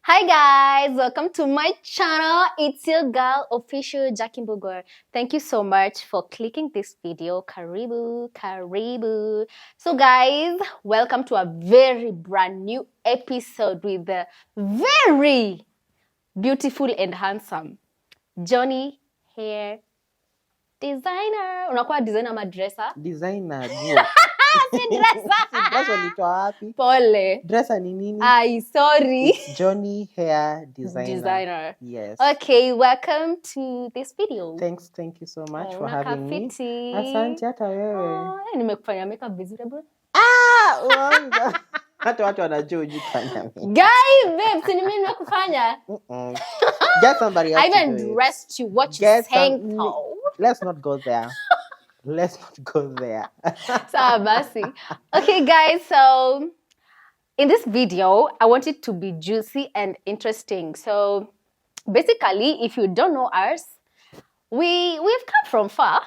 Hi guys, welcome to my channel. It's your girl Officialjackiembugua. Thank you so much for clicking this video. Karibu, karibu. So guys, welcome to a very brand new episode with the very beautiful and handsome Jony Hair Designer. Unakuwa designer ama dresser? Designer, go. Si dresser. Dress walitoa wapi? Pole. Dresser ni nini? Ay, sorry. It's Jony Hair Designer. Yes. Okay, welcome to this video. Thank you so much for having me. Asante hata wewe. Nimekufanya makeup vizuri bro. Uongo. Hata watu wanajua ujifanya mimi. Guy, babe, si mimi nimekufanya. Get somebody else. I even dressed you. What you saying though? Let's not go there. Let's not go there. Okay, guys, so in this video, I want it to be juicy and interesting. So basically, if you don't know us, we've come from far.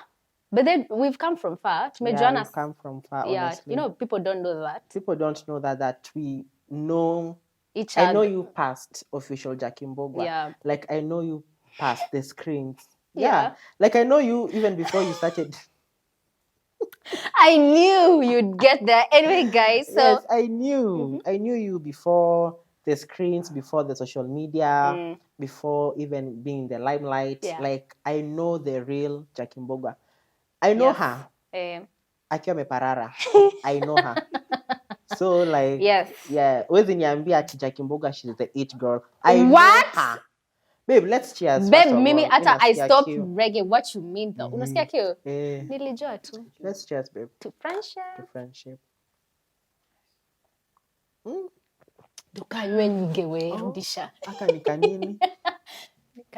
But then we've come from far. Yeah, we've come from far, yeah, honestly. you know, people don't know that. People don't know that we know each other. I know you past Officialjackiembugua. Yeah. Like, I know you past the screens. Yeah. Like, I know you even before you started. I knew you'd get there. Anyway, guys, so... Yes, I knew. I knew you before the screens, before the social media, before even being in the limelight. Yeah. Like, I know the real Jackiembugua. I know her. Akiwa meparara. I know her. So, like... Yes. Yeah. Wezi niambia ati Jackiembugua, she's the it girl. I know her. Babe, let's cheers. Babe, mimi ata I stopped reggae. What you mean though? Unasikia kiu? Nilijua tu. Let's cheers, babe. To friendship. To friendship. Dukanywe nigewe rudisha. Aka ni kanini?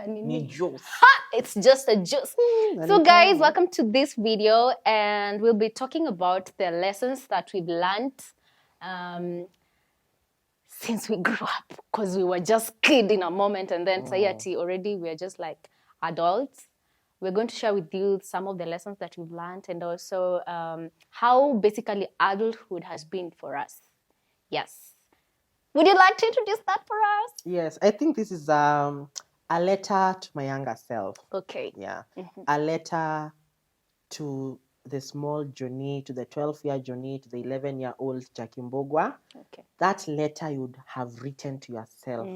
Ni juice. It's just a juice. So guys, welcome to this video and we'll be talking about the lessons that we've learned since we grew up, because we were just kids in a moment, and then already we are just like adults. We're going to share with you some of the lessons that we've learned and also how basically adulthood has been for us. Yes. Would you like to introduce that for us? Yes, I think this is a letter to my younger self. Okay. Yeah. A letter to the small Jony, to the 12-year Jony, to the 11-year-old Jackiembugua. Okay. That letter you'd have written to yourself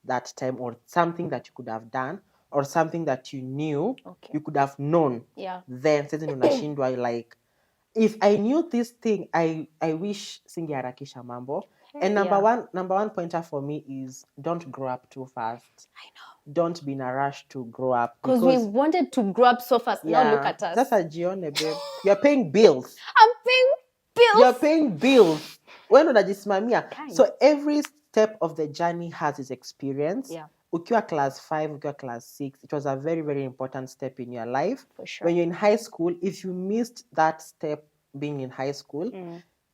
that time, or something that you could have done, or something that you knew, you could have known. Yeah. Then, like, if I knew this thing, I wish singeharakisha mambo. And number one pointer for me is don't grow up too fast. I know. Don't be in a rush to grow up. Because we wanted to grow up so fast. Yeah, now look at us. That's a Gione, babe. You're paying bills. I'm paying bills. You're paying bills. When unajisimamia. So every step of the journey has its experience. Yeah. Ukiwa class 5, ukiwa class 6, it was a very, very important step in your life. For sure. When you're in high school, if you missed that step being in high school,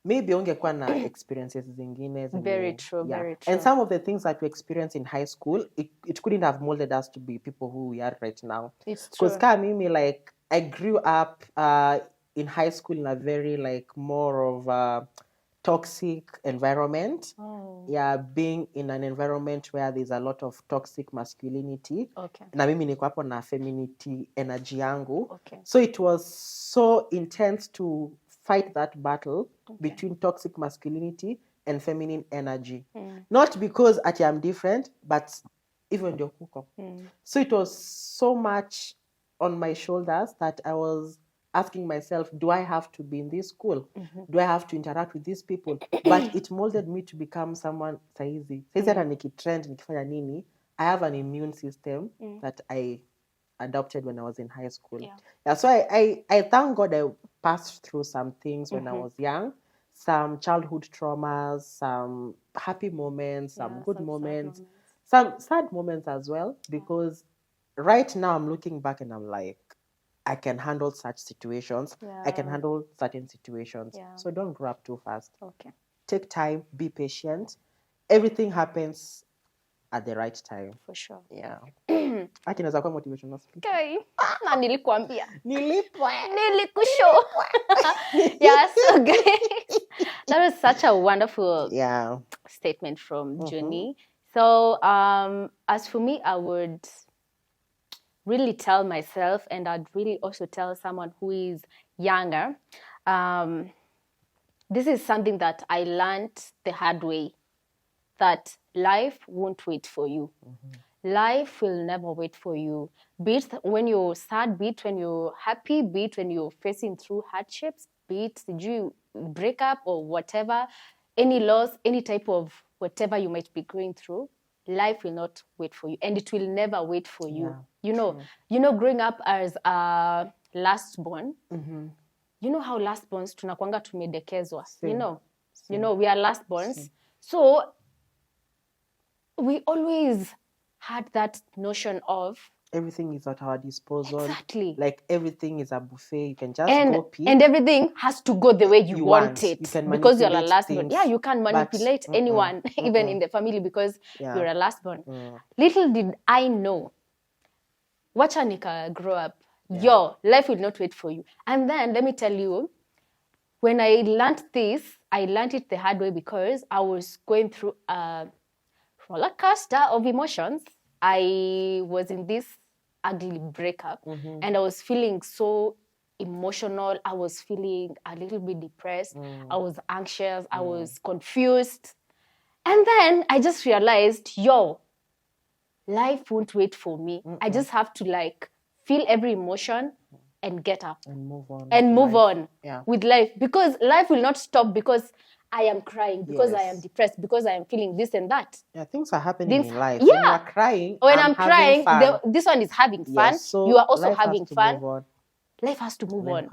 maybe ungekuwa na experiences zingine. Very true, very true. And some of the things that we experienced in high school, it couldn't have molded us to be people who we are right now. It's true. Because mimi, like, I grew up in high school in a very, like, more of a toxic environment. Yeah, being in an environment where there's a lot of toxic masculinity. Okay. Na mimi niko hapo na femininity energy yangu. Okay. So it was so intense to fight that battle between toxic masculinity and feminine energy. Not because I'm different, but even ndio kuko. So it was so much on my shoulders that I was asking myself, do I have to be in this school? Do I have to interact with these people? But it molded me to become someone saizi. Saizi hata nikitrend, nikifanya nini, I have an immune system that I adopted when I was in high school. Yeah, so I thank God I passed through some things when I was young, some childhood traumas, some happy moments, some good moments, some sad moments as well, because right now I'm looking back and I'm like, I can handle such situations. Yeah. I can handle certain situations. Yeah. So don't grow up too fast. Okay. Take time, be patient. Everything happens at the right time. For sure. Yeah. Ati naweza kuwa motivational speaker. Okay. Na nilikuambia. Nilikushow. Yeah, so guys, that was such a wonderful statement from Jony. So as for me, I would really tell myself, and I'd really also tell someone who is younger, this is something that I learned the hard way, that life won't wait for you. Life will never wait for you. Be it when you're sad, be it when you're happy, be it when you're facing through hardships, be it did you break up or whatever, any loss, any type of whatever you might be going through, life will not wait for you, and it will never wait for you. You know, growing up as a last born, you know how last borns tunakwanga tumedekezwa. You know, we are last borns. So we always had that notion of everything is at our disposal. Exactly. Like everything is a buffet. You can just go pick. And everything has to go the way you want it. You can because you're a manipulate last born. things, Yeah, you can manipulate anyone, even in the family, because you're a last born. Little did I know, wacha nika grow up. Yo, life will not wait for you. And then let me tell you, when I learned this, I learned it the hard way because I was going through a roller coaster of emotions. I was in this ugly breakup and I was feeling so emotional. I was feeling a little bit depressed. I was anxious. I was confused. And then I just realized, yo, life won't wait for me. I just have to like feel every emotion and get up and move on. And move on with life, because life will not stop because I am crying, because I am depressed, because I am feeling this and that. Yeah, things are happening in life. Yeah. When you are crying, when I'm crying, this one is having fun. Yes, so you are also having fun. Life has to move on.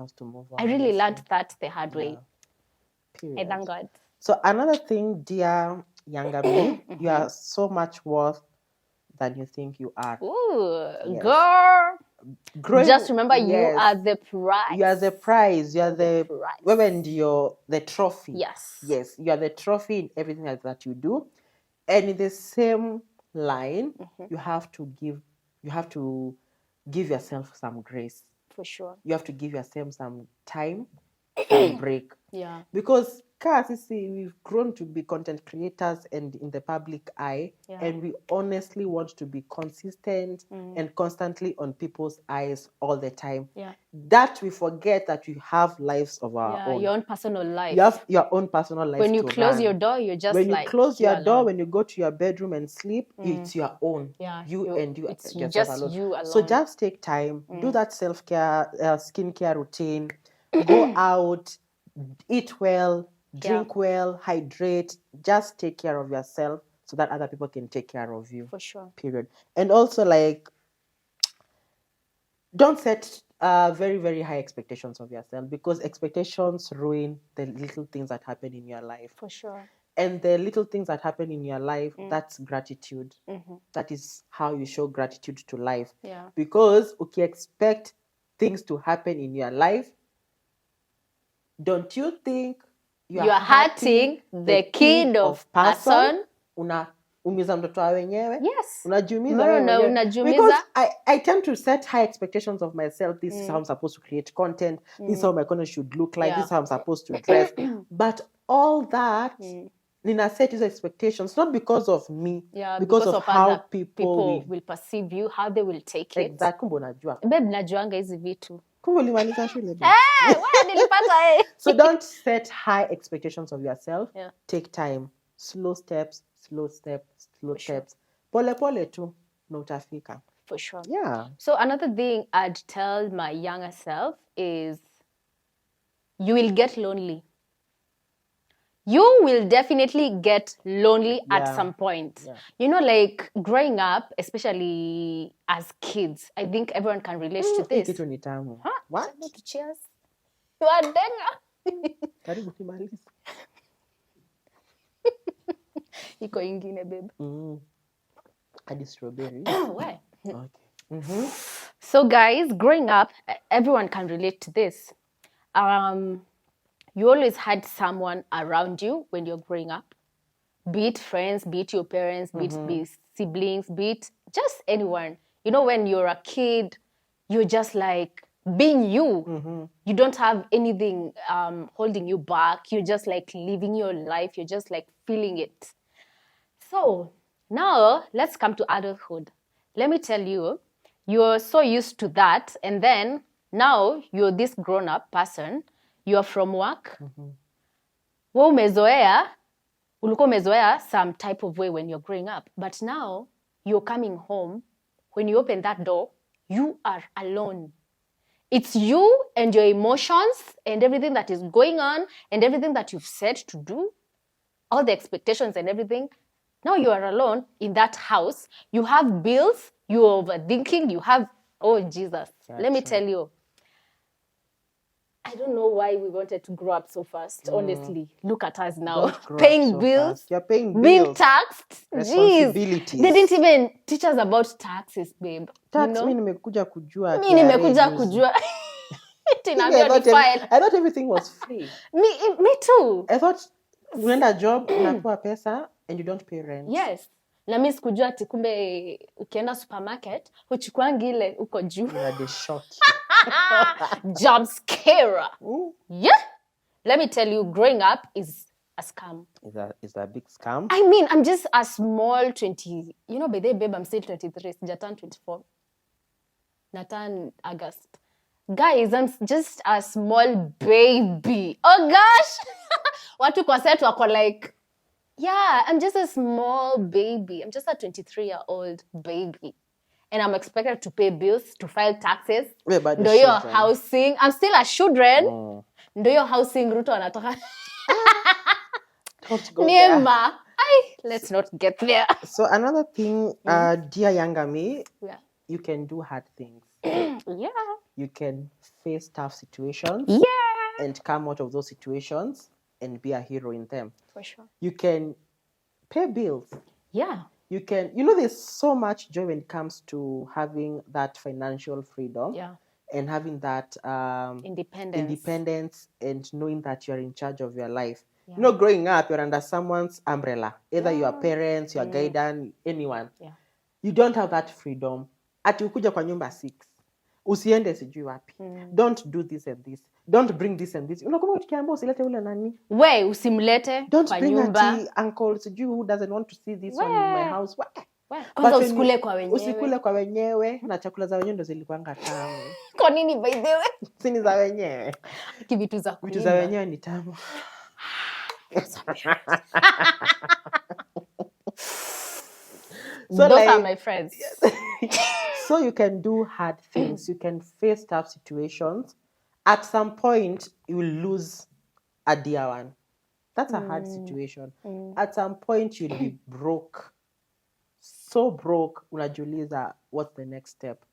I really learned that the hard way. Period. I thank God. So another thing, dear younger me, you are so much worth than you think you are. Ooh, girl. Just remember, you are the prize. You are the prize. You are the prize. And you're the trophy. Yes. Yes, you are the trophy in everything that you do. And in the same line, you have to give yourself some grace. For sure. You have to give yourself some time, some break. Yeah. Because we've grown to be content creators and in the public eye, and we honestly want to be consistent and constantly on people's eyes all the time. Yeah. That we forget that we have lives of our own. Your own personal life. You have your own personal life. When you close your door, you're just when you close your door, when you go to your bedroom and sleep, it's your own. Yeah. It's just alone. you alone. So just take time, do that self-care, skincare routine, go out, eat well, drink well, hydrate, just take care of yourself so that other people can take care of you. For sure. Period. And also, like, don't set very, very high expectations of yourself, because expectations ruin the little things that happen in your life. For sure. And the little things that happen in your life, that's gratitude. That is how you show gratitude to life. Yeah. Because you expect things to happen in your life, don't you think you are hurting the kid of person? Unaumiza mtoto wa wenyewe. Yes. Unajiumiza unajiumiza. Because I tend to set high expectations of myself. This is how I'm supposed to create content. This is how my content should look like. This is how I'm supposed to dress. But all that, Nina set these expectations, not because of me, because of how people will perceive you, how they will take it. Exactly. Unajua. Babe, najuanga hizi vitu. So don't set high expectations of yourself. Take time. Slow steps. Pole pole tu na utafika. For sure. Yeah. So another thing I'd tell my younger self is, you will get lonely. You will definitely get lonely at some point. Yeah. You know, like growing up, especially as kids, I think everyone can relate to this. Huh? What? Cheers. You are denga. Karibu kimaliza. Iko ingine, babe. Hadi strawberry. Where? Okay. So guys, growing up, everyone can relate to this. You always had someone around you when you're growing up. Be it friends, be it your parents, be it siblings, be it just anyone. You know, when you're a kid, you're just like being you. You don't have anything holding you back. You're just like living your life. You're just like feeling it. So Now, let's come to adulthood. Let me tell you, you're so used to that, and then now you're this grown-up person, you're from work. Wewe ulikuwa umezoea some type of way when you're growing up, but now you're coming home. When you open that door, you are alone. It's you and your emotions and everything that is going on and everything that you've said to do, all the expectations and everything. Now you are alone in that house. You have bills, you're overthinking, you have, oh Jesus. Gotcha. Let me tell you, I don't know why we wanted to grow up so fast, honestly. Look at us now, Don't grow paying up so bills, fast. You're paying being bills. taxed. Jeez. Responsibilities. They didn't even teach us about taxes, babe. Tax, You know? mi nimekuja kujua. Mi nimekuja KRA juzi. kujua. I thought everything was free. Me too. I thought unaenda job, unapewa pesa, and you don't pay rent. Yes. Na mi sikujua ati kumbe ukienda supermarket, huchukuangi ile uko juu. You are the shock. Job scarer. Ooh. Yeah. Let me tell you, growing up is a scam. Is that a big scam? I mean, I'm just a small 20. You know, by the way, babe, I'm still 23. Sija turn 24. Na turn August. Guys, I'm just a small baby. Oh gosh. Watu kwa set wako like, yeah, I'm just a small baby. I'm just a 23-year-old baby. And I'm expected to pay bills, to file taxes. Wait, but the Ndo hiyo children. housing. I'm still a children. Ndo hiyo housing Ruto anatoka. Don't go there. Nema. Let's not get there. So another thing, dear younger me, Yeah. you can do hard things. Yeah. You can face tough situations. Yeah. And come out of those situations and be a hero in them. For sure. You can pay bills. Yeah. You can, there's so much joy when it comes to having that financial freedom. Yeah. And having that independence and knowing that you're in charge of your life. Yeah. Growing up, you're under someone's umbrella. Either your parents, your guardian, anyone. Yeah. You don't have that freedom. Ati ukuja kwa nyumba 6. Usiende sijui wapi. Don't do this and this. Don't bring this and this. Unakumbuka tukiambiwa usilete ule nani? We usimlete Don't kwa bring nyumba. ati uncle sijui who doesn't want to see this one in my house. Kwanza usikule kwa wenyewe. Usikule kwa wenyewe na chakula za wenyewe ndo zilikuanga tamu. Kwa nini by the way? Sini za wenyewe. Vitu za kuimba. Vitu za wenyewe ni tamu. So those are my friends. So you can do hard things. You can face tough situations. At some point, you will lose a dear one. That's a hard situation. At some point, you'll be broke. So broke, unajiuliza, what's the next step?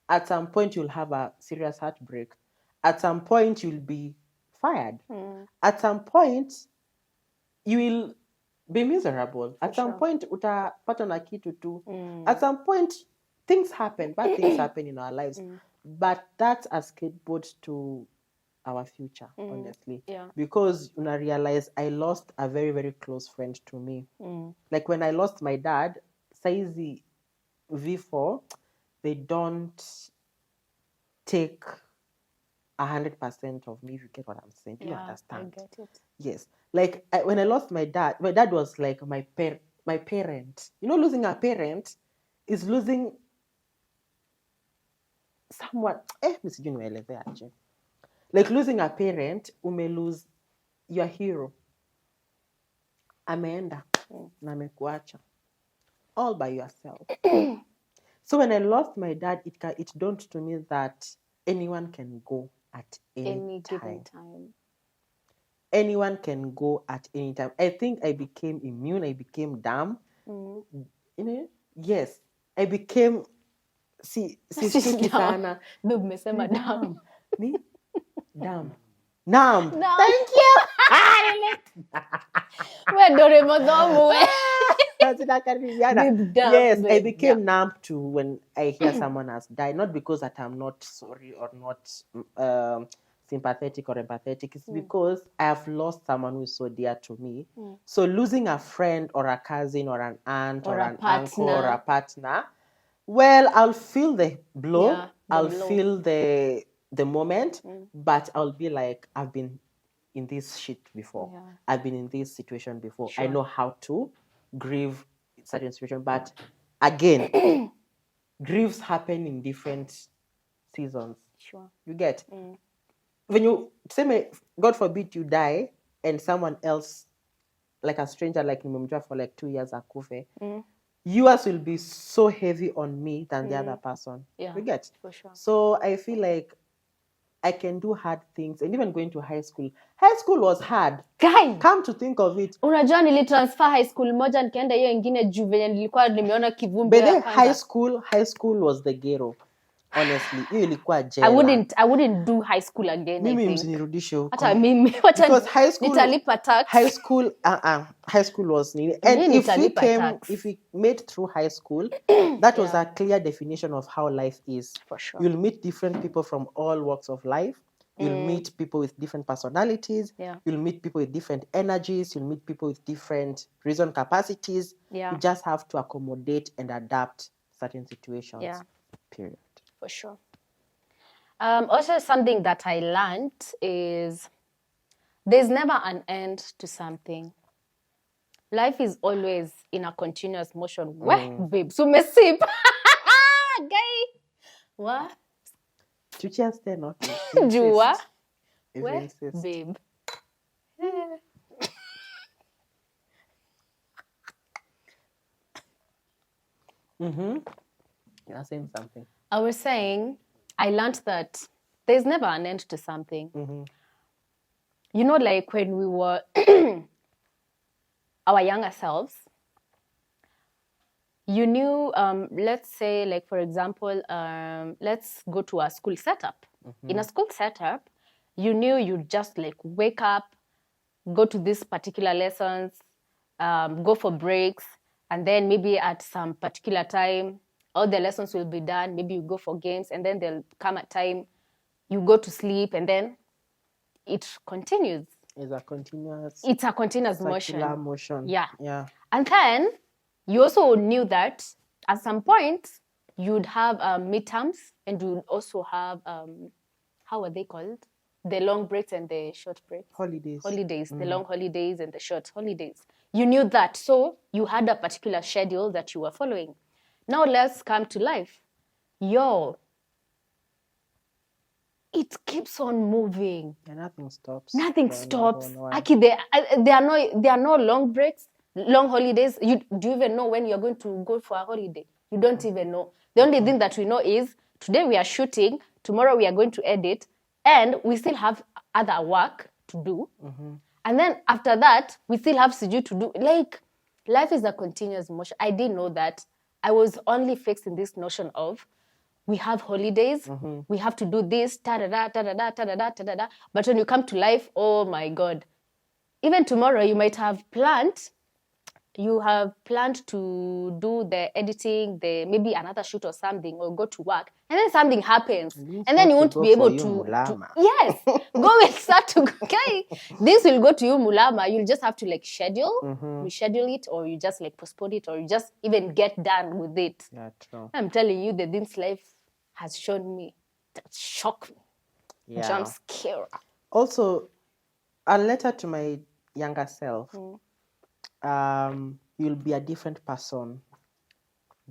At some point, you'll have a serious heartbreak. At some point, you'll be fired. At some point, you will be miserable. At some point, utapata na kitu tu. At some point, things happen. Bad things happen in our lives. But that's a skateboard to our future, honestly. Yeah. Because I realize I lost a very, very close friend to me. Like when I lost my dad, saizi V4, they don't take 100% of me, if you get what I'm saying. Do you understand? I get it. Yes. Like when I lost my dad was like my parent. Losing a parent is losing someone. Like losing a parent, lose your hero. Ameenda na amekuacha all by yourself. So when I lost my dad, it dawned to me that anyone can go at any given time. Anyone can go at any time. I think I became immune. I became dumb. Yes, I became. Sishtuki sana. Babe, umesema dumb. Me? Dumb. Numb. No. Thank you. Wewe Doraemon we. Yes, I became numb to when I hear someone has died. Not because that I'm not sorry or not sympathetic or empathetic. It's because I have lost someone who is so dear to me. So losing a friend or a cousin or an aunt or an uncle or a partner, well, I'll feel the blow. I'll feel the moment, but I'll be like, I've been in this shit before. I've been in this situation before. Sure. I know how to grieve certain situation. But again, griefs happen in different seasons. Sure. You get? When you say, God forbid you die and someone else, like a stranger like nimemjua for like 2 years akufe, yours will be so heavy on me than the other person. Yeah, You get? for sure. So I feel like I can do hard things. And even going to high school was hard. Guy, Come to think of it. unajua nilitransfer high school moja nikaenda hiyo ingine juu venye nilikuwa nimeona kivumbi But ya then kwanza. high school was the ghetto. Honestly, hiyo ilikuwa I jela. wouldn't do high school again. Mimi I think. msinirudishe huko. Hata mimi wacha Because nitalipa tax. High school was nini. And if we made through high school, that was a clear definition of how life is. For sure. You'll meet different people from all walks of life. You'll meet people with different personalities. Yeah. You'll meet people with different energies. You'll meet people with different reason capacities. Yeah. You just have to accommodate and adapt certain situations. Yeah. Period. For sure. Also, something that I learned is there's never an end to something. Life is always in a continuous motion. Weh, babe, so messy. Guy. What? To just stay not. Jua. If Weh, you insist. babe. You're saying something. I was saying, I learned that there's never an end to something. You know, like when we were our younger selves, you knew, let's say, like, for example, let's go to a school setup. In a school setup, you knew you'd just like wake up, go to these particular lessons, go for breaks, and then maybe at some particular time, all the lessons will be done. Maybe you go for games, and then there'll come a time you go to sleep, and then it continues. It's a continuous circular motion. Yeah. Yeah. And then you also knew that at some point you'd have midterms, and you'd also have, how are they called? The long breaks and the short breaks. Holidays. The long holidays and the short holidays. You knew that. So you had a particular schedule that you were following. Now let's come to life. It keeps on moving. Yeah, nothing stops. Nothing stops. Aki, there are no long breaks, long holidays. Do you even know when you're going to go for a holiday? You don't even know. The only thing that we know is today we are shooting, tomorrow we are going to edit, and we still have other work to do. And then after that, we still have Siju to do. Like, life is a continuous motion. I didn't know that. I was only fixed in this notion of we have holidays, we have to do this, ta-da-da, ta-da-da, ta-da-da, ta-da-da. But when you come to life, oh my God. Even tomorrow, you might have planned to do the editing, maybe another shoot or something, or go to work, and then something happens, and then you won't be able to yes, go and start to okay. This will go to you, mulama. You'll just have to like reschedule it, or you just like postpone it, or you just even get done with it. Yeah, true. I'm telling you that this life has shown me that shocked me. Yeah. Jump scare. Also, a letter to my younger self. You'll be a different person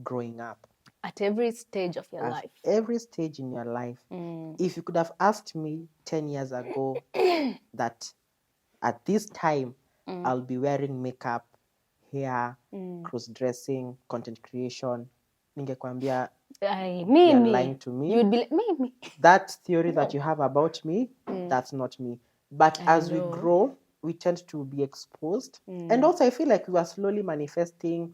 growing up. At every stage of your life. Every stage in your life. If you could have asked me 10 years ago that at this time I'll be wearing makeup, hair, cross-dressing, content creation, ningekwambia you're lying to me. You'd be like, me. That theory that you have about me, that's not me. But as we grow, we tend to be exposed. And also I feel like we are slowly manifesting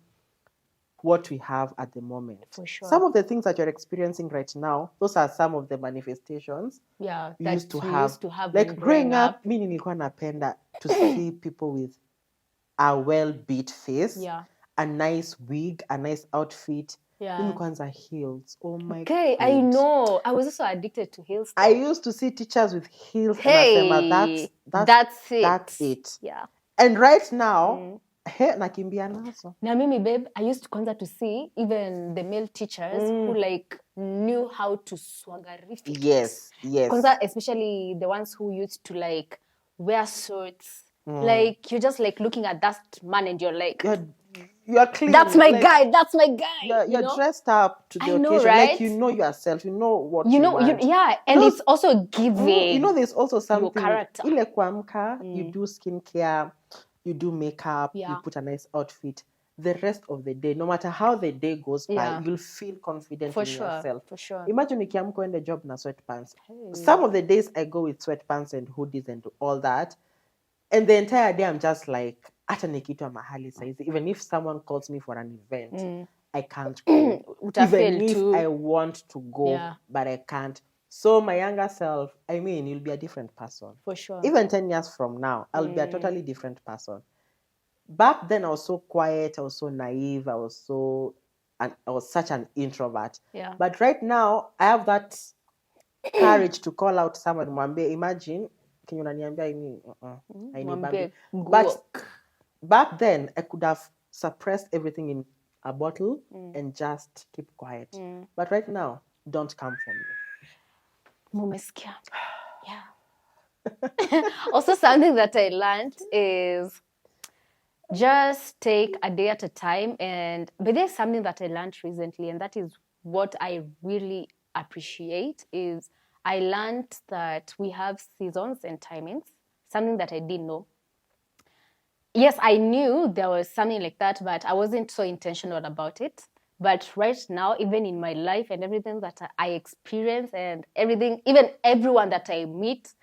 what we have at the moment. For sure. Some of the things that you're experiencing right now, those are some of the manifestations you used to have. Like growing up, mimi nilikuwa napenda to see people with a well-beat face, a nice wig, a nice outfit. Mimi kwanza heels. Oh my God. Okay, I know. I was also addicted to heels. I used to see teachers with heels and that's it. Yeah. And right now, nakimbia nazo. Na mimi, babe, I used to kwanza to see even the male teachers who like knew how to swaggerify. Yes. Kwanza, especially the ones who used to like wear suits. Like you're just like looking at that man and you're like, You are clean. That's my like, guy. That's my guy. You're you know? dressed up to the I know, occasion. right? Like, you know yourself. You know what You know, want. yeah. And it's also giving. You know, there's also something. Your character. Ile kuamka, you do skincare, you do makeup, you put a nice outfit. The rest of the day, no matter how the day goes by, you'll feel confident in yourself. For sure. Imagine nikiamka in the job na sweatpants. Some of the days I go with sweatpants and hoodies and all that. And the entire day I'm just like, hata nikitwa mahali saizi. Even if someone calls me for an event, I can't go. Even if I want to go, but I can't. So my younger self, I mean, you'll be a different person. For sure. Even 10 years from now, I'll be a totally different person. Back then, I was so quiet, I was so naive, I was such an introvert. Yeah. But right now, I have that courage to call out someone. Mwambie, imagine, can you unaniambia ini? But back then, I could have suppressed everything in a bottle and just keep quiet. But right now, don't come for me. Mumesikia. Yeah. Also, something that I learned is just take a day at a time. But there's something that I learned recently, and that is what I really appreciate, is I learned that we have seasons and timings, something that I didn't know. Yes, I knew there was something like that, but I wasn't so intentional about it. But right now, even in my life and everything that I experience and everything, even everyone that I meet,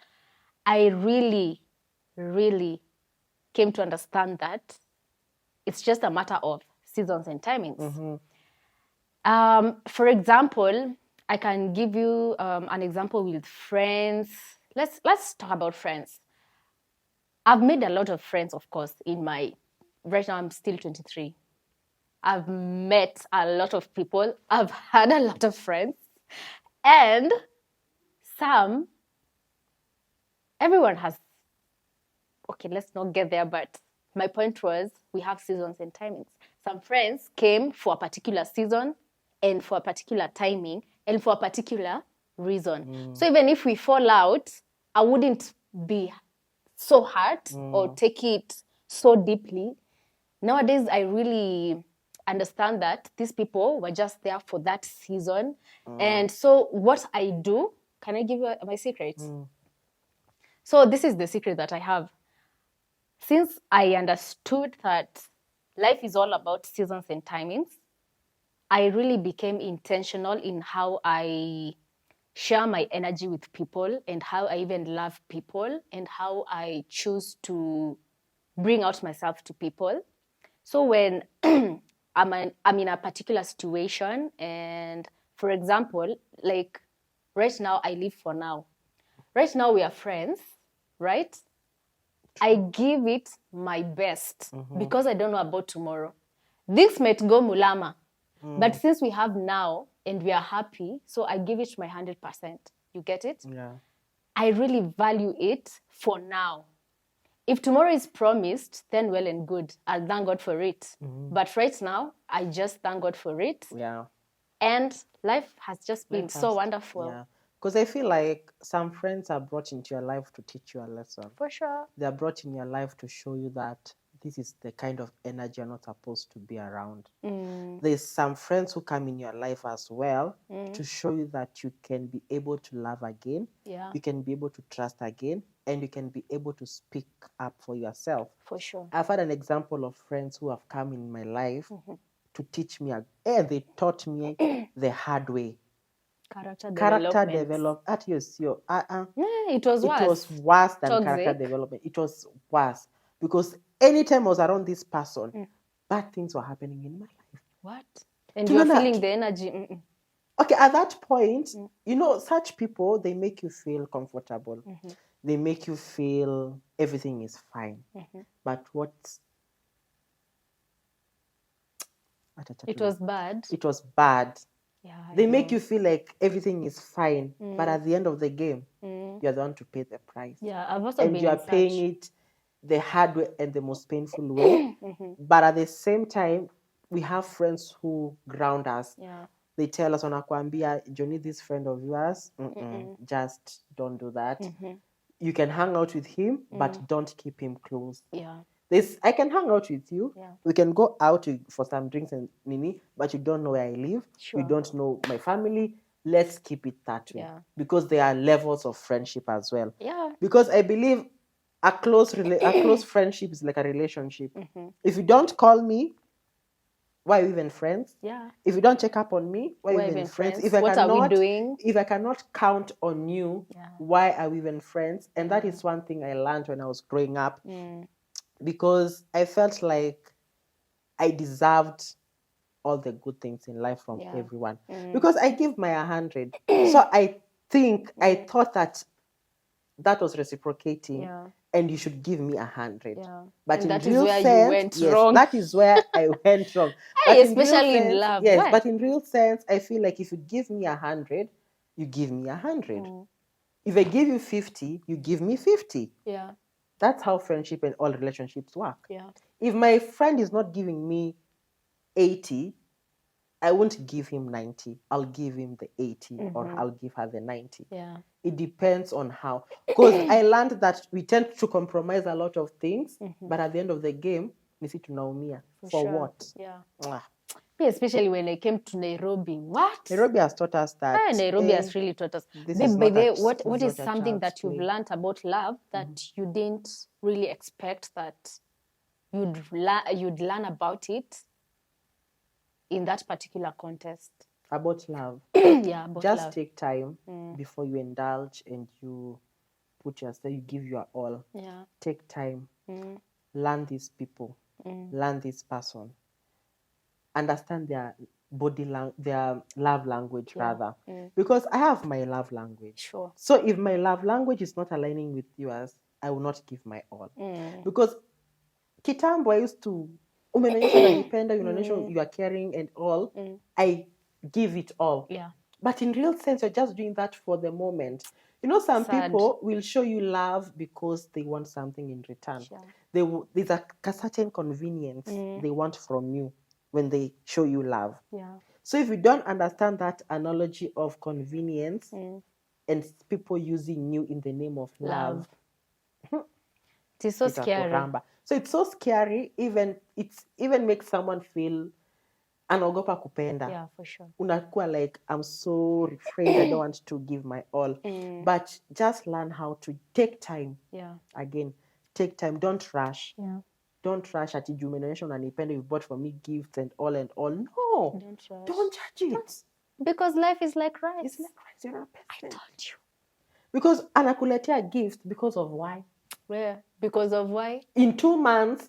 I really, really came to understand that it's just a matter of seasons and timings. For example, I can give you an example with friends. Let's talk about friends. I've made a lot of friends, of course, right now I'm still 23. I've met a lot of people. I've had a lot of friends. And everyone has, okay, let's not get there, but my point was we have seasons and timings. Some friends came for a particular season and for a particular timing and for a particular reason. So even if we fall out, I wouldn't be so hurt or take it so deeply. Nowadays, I really understand that these people were just there for that season. And so what I do, can I give you my secret? So this is the secret that I have. Since I understood that life is all about seasons and timings, I really became intentional in how I share my energy with people and how I even love people and how I choose to bring out myself to people. So when I'm in a particular situation, and for example, like right now, I live for now. Right now, we are friends, right? I give it my best because I don't know about tomorrow. This might go mulama, but since we have now and we are happy, so I give it my 100%. You get it? Yeah. I really value it for now. If tomorrow is promised, then well and good. I'll thank God for it. But right now, I just thank God for it. Yeah. And life has just been so wonderful. Yeah. Because I feel like some friends are brought into your life to teach you a lesson. For sure. They are brought in your life to show you that this is the kind of energy you're not supposed to be around. There's some friends who come in your life as well to show you that you can be able to love again. Yeah. You can be able to trust again. And you can be able to speak up for yourself. For sure. I've had an example of friends who have come in my life to teach me, and they taught me the hard way. Character development. It was worse. It was worse than Toxic. character development. It was worse. Because anytime I was around this person, bad things were happening in my life. What? And you're feeling the energy. Okay, at that point, such people, they make you feel comfortable. They make you feel everything is fine. But it was bad. It was bad. Yeah, they make you feel like everything is fine. But at the end of the game, you're the one to pay the price. Yeah, I've also been you are paying it the hard way and the most painful way. But at the same time, we have friends who ground us. Yeah. They tell us, wanakuambia, Jony, this friend of yours, just don't do that. You can hang out with him, but don't keep him close. Yeah. I can hang out with you. Yeah. We can go out for some drinks and nini, but you don't know where I live. Sure. You don't know my family. Let's keep it that way. Yeah. Because there are levels of friendship as well. Yeah. Because I believe a close friendship is like a relationship. Mm-hmm. If you don't call me, why are we even friends? Yeah. If you don't check up on me, why are we even friends? What are we doing? If I cannot count on you, why are we even friends? And that is one thing I learned when I was growing up, because I felt like I deserved all the good things in life from everyone, because I give my 100. So I thought that was reciprocating, and you should give me 100. But and in that real is where sense, you went yes, wrong. that is where I went wrong. Hey, especially in love. Yes, Why? but in real sense, I feel like if you give me 100, you give me 100. If I give you 50, you give me 50. Yeah. That's how friendship and all relationships work. Yeah. If my friend is not giving me 80, I won't give him 90. I'll give him the 80, or I'll give her the 90. Yeah. It depends on how. Because I learned that we tend to compromise a lot of things, but at the end of the game, nisi tunaumia. For sure. What? Yeah. Mwah. Yeah, especially when I came to Nairobi. What? Nairobi has taught us that. Nairobi has really taught us. What is something that you've learned about love that you didn't really expect that you'd learn about it in that particular context? About love. Yeah, about Just love. take time before you indulge and you put yourself, you give your all. Yeah. Take time. Learn these people. Learn this person. Understand their their love language, rather. Because I have my love language. Sure. So if my love language is not aligning with yours, I will not give my all. Because kitambo, I used to, umeonyesha unanipenda, unaonyesha you are caring and all, I give it all. Yeah. But in real sense, you're just doing that for the moment. You know, some people will show you love because they want something in return. Sure. There's a certain convenience they want from you when they show you love. Yeah. So if you don't understand that analogy of convenience and people using you in the name of love. It's so scary. So it's so scary. It even makes someone feel anaogopa kupenda. Yeah, for sure. Unakuwa like, I'm so afraid, I don't want to give my all. But just learn how to take time. Yeah. Again, take time. Don't rush. Yeah. Don't rush at jubilation and depend you bought for me gifts and all. No. Don't rush. Don't judge it. Because life is like rice. It's like rice. You're not a I told you. Because anakuletea gift because of why? Where? Because of why? In 2 months,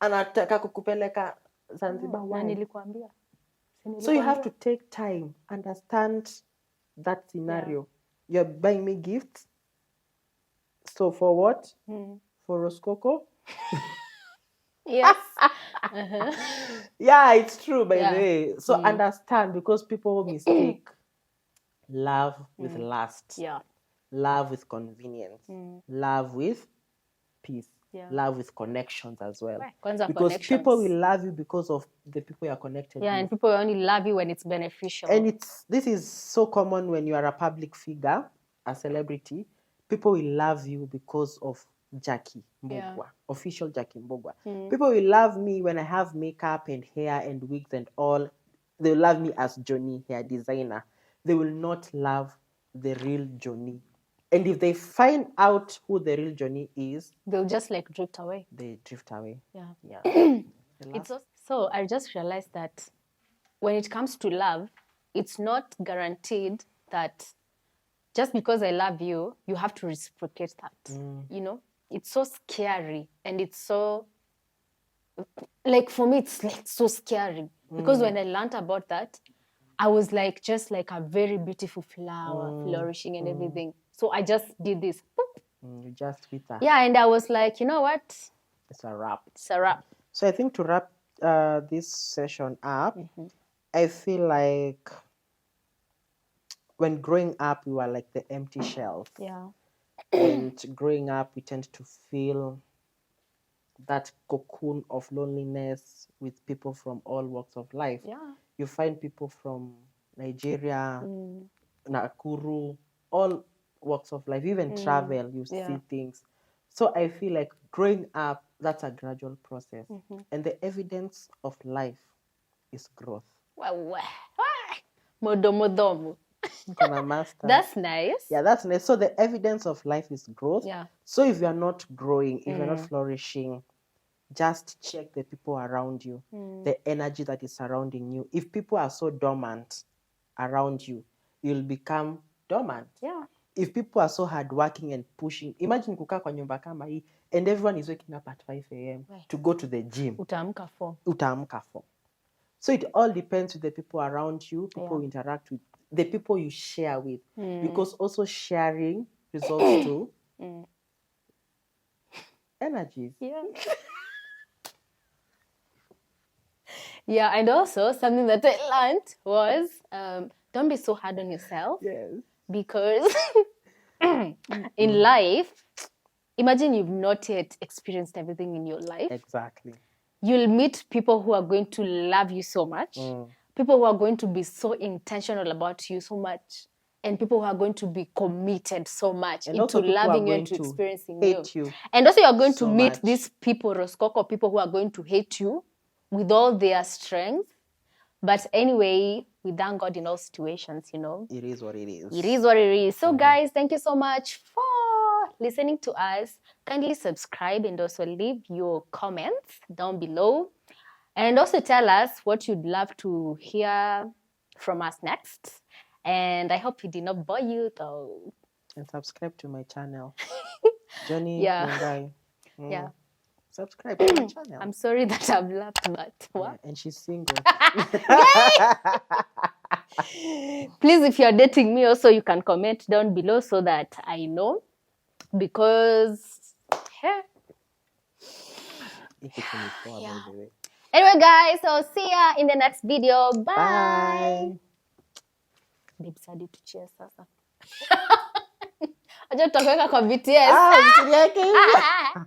anataka kukupeleka Zanzibar. Why? Nilikuambia. So you have to take time, understand that scenario. Yeah. You're buying me gifts. So for what? For Roscoco? Yes. Yeah, it's true, by the way. So understand, because people mistake love with lust. Yeah. Love with convenience. Love with peace. Yeah. Love with connections as well. Right. Because people will love you because of the people you're connected with. Yeah, and people only love you when it's beneficial. And this is so common when you are a public figure, a celebrity. People will love you because of Jackie Mbugua, official Jackiembugua. People will love me when I have makeup and hair and wigs and all. They will love me as Jony, Hairdesigner. They will not love the real Jony. And if they find out who the real Jony is, they'll just like drift away. They drift away. Yeah. So I just realized that when it comes to love, it's not guaranteed that just because I love you, you have to reciprocate that. You know, it's so scary, and it's so, like, for me, it's like so scary because when I learned about that, I was like just like a very beautiful flower flourishing and everything. So I just did this. You just with her. Yeah, and I was like, you know what? It's a wrap. It's a wrap. So I think to wrap this session up, I feel like when growing up, we were like the empty shells. Yeah. And growing up, we tend to feel that cocoon of loneliness with people from all walks of life. Yeah. You find people from Nigeria, Nakuru, all walks of life. Even travel, you see things. So I feel like growing up, that's a gradual process. And the evidence of life is growth. Modomodomo. Gonna master. That's nice. Yeah, that's nice. So the evidence of life is growth. Yeah. So if you're not growing, if you're not flourishing, just check the people around you, the energy that is surrounding you. If people are so dormant around you, you'll become dormant. Yeah. If people are so hardworking and pushing, imagine kukaa kwa nyumba kama hii and everyone is waking up at 5 a.m. to go to the gym. Utaamka 4. Utaamka 4. So it all depends with the people around you, people you interact with, the people you share with. Because also sharing results to energies. Yeah. Yeah, and also something that I learned was don't be so hard on yourself. Yes. Because in life, imagine you've not yet experienced everything in your life. Exactly. You'll meet people who are going to love you so much, people who are going to be so intentional about you so much, and people who are going to be committed so much And into loving you and to experiencing you. And also you're going to meet these people, Roskoko, people who are going to hate you with all their strength. But anyway, we thank God in all situations, you know. It is what it is. It is what it is. So guys, thank you so much for listening to us. Kindly subscribe and also leave your comments down below. And also tell us what you'd love to hear from us next. And I hope it did not bore you though. And subscribe to my channel. Jony. Yeah. Yeah. Subscribe to my channel. I'm sorry that I've laughed, but what? Yeah, and she's single. Please, if you're dating me also, you can comment down below so that I know. Because, yeah. Anyway, guys, so see ya in the next video. Bye. Bye. Babes, hadi tuchie sasa. Acha tutakuweka kwa BTS. Ah,